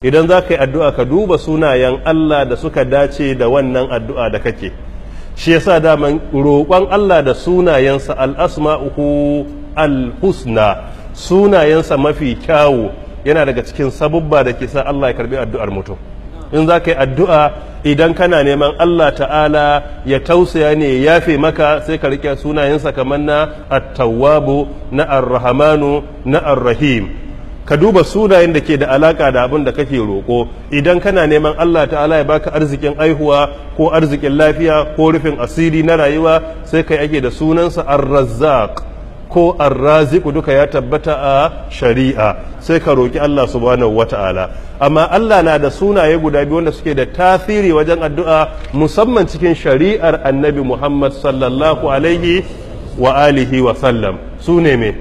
idan za ka yi addu'a ka duba sunayen Allah da suka dace da wannan addu'a da kake. Shi yasa daman roƙon Allah da sunayensa al-asma'uhu al-husna, sunayensa mafi kyawu yana daga cikin sabubba da ke sa Allah ya karbi addu'ar mutum. In za ka yi addu'a idan kana neman Allah ta'ala ya tausaya ne ya yafe maka, sai ka riƙe sunayensa kamar na at-tawwabu, na ar-rahmanu, na ar-rahim. Ka duba sunayen da ke da alaka da abin da kake roƙo. Idan kana neman Allah ta'ala ya baka arzikin aihuwa ko arzikin lafiya ko rufin asiri na rayuwa, sai kai ake da sunansa ar-razzaq ko ar-raziq, duka ya tabbata a shari'a, sai ka roki Allah subhanahu wata'ala. Amma Allah na da sunaye guda biyu wanda suke da tasiri wajen addu'a, musamman cikin shari'ar Annabi Muhammad sallallahu alaihi wa alihi wa sallam. Su ne me?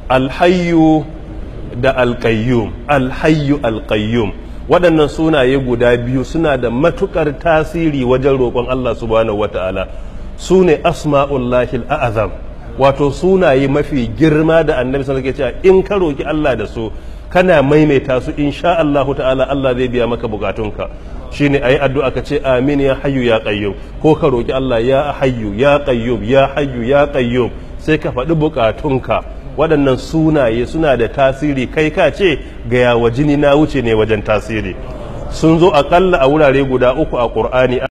Alhayyu da alƙayyum. Alhayyu alƙayyum, waɗannan sunaye guda biyu suna da matuƙar tasiri wajen roƙon Allah subhanahu wata'ala. Su ne asma'ullahil a'azam, wato sunaye mafi girma da annabi sallallahu alaihi wasallam ke cewa in ka roƙi Allah da su kana maimaita su, insha Allah ta'ala Allah zai biya maka bukatunka. Shine ayi addu'a ka ce amin ya hayyu ya qayyum, ko ka roƙi Allah ya hayyu ya qayyum ya hayyu ya qayyum, sai ka faɗi bukatunka. Waɗannan sunaye suna da tasiri, kai ka ce ga yawa jini na wuce ne wajen tasiri. Sun zo aƙalla a wurare guda 3 a Ƙur'ani.